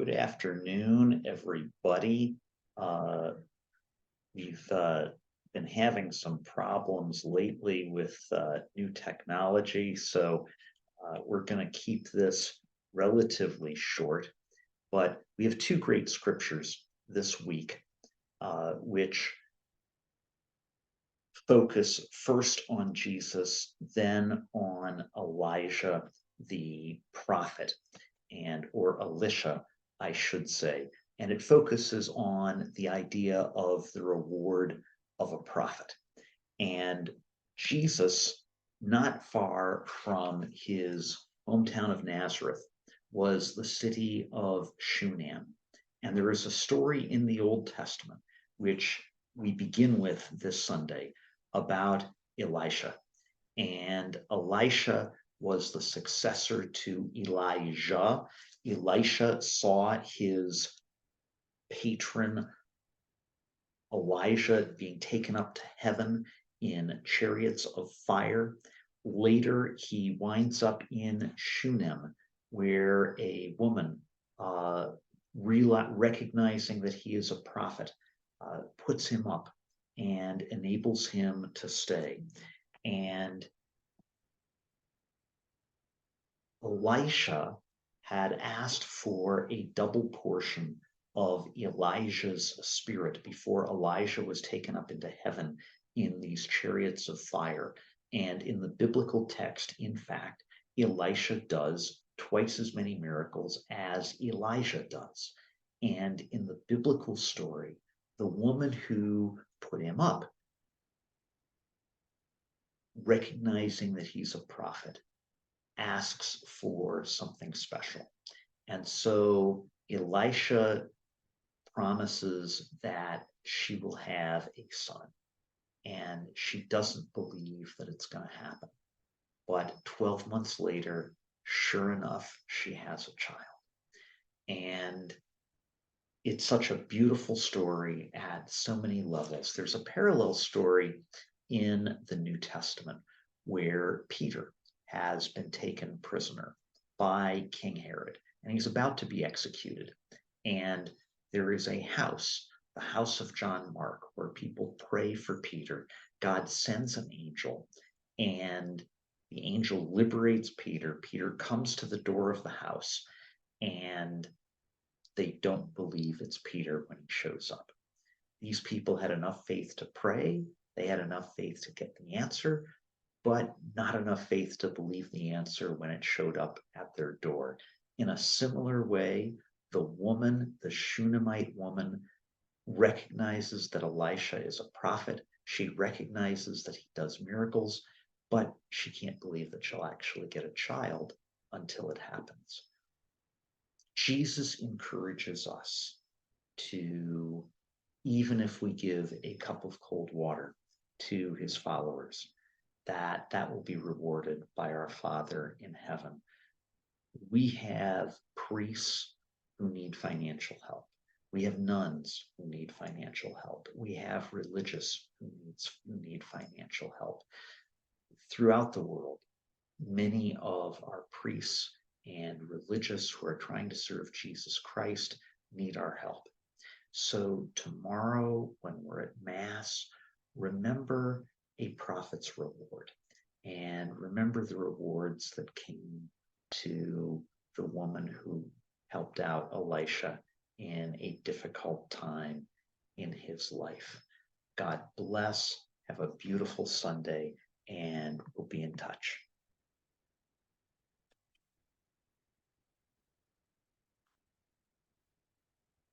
Good afternoon, everybody. Uh, we've been having some problems lately with new technology, so we're going to keep this relatively short. But we have two great scriptures this week, which focus first on Jesus, then on Elijah the prophet, or Elisha, I should say. And it focuses on the idea of the reward of a prophet. And Jesus, not far from his hometown of Nazareth, was the city of Shunem. And there is a story in the Old Testament, which we begin with this Sunday, about Elisha. And Elisha was the successor to Elijah. Elisha saw his patron Elijah being taken up to heaven in chariots of fire. Later, he winds up in Shunem, where a woman, recognizing that he is a prophet, puts him up and enables him to stay. And Elisha had asked for a double portion of Elijah's spirit before Elijah was taken up into heaven in these chariots of fire. And in the biblical text, in fact, Elisha does twice as many miracles as Elijah does. And in the biblical story, the woman who put him up, recognizing that he's a prophet, asks for something special. And so Elisha promises that she will have a son. And she doesn't believe that it's going to happen. But 12 months later, sure enough, she has a child. And it's such a beautiful story at so many levels. There's a parallel story in the New Testament where Peter has been taken prisoner by King Herod, and he's about to be executed. And there is a house, the house of John Mark, where people pray for Peter. God sends an angel, and the angel liberates Peter. Peter comes to the door of the house, and they don't believe it's Peter when he shows up. These people had enough faith to pray, they had enough faith to get the answer, but not enough faith to believe the answer when it showed up at their door. In a similar way, the woman, the Shunammite woman, recognizes that Elisha is a prophet. She recognizes that he does miracles, but she can't believe that she'll actually get a child until it happens. Jesus encourages us to, even if we give a cup of cold water to his followers, that will be rewarded by our Father in heaven. We have priests who need financial help. We have nuns who need financial help. We have religious who need financial help. Throughout the world, many of our priests and religious who are trying to serve Jesus Christ need our help. So tomorrow, when we're at Mass, remember a prophet's reward, and remember the rewards that came to the woman who helped out Elisha in a difficult time in his life. God bless. Have a beautiful Sunday, and we'll be in touch.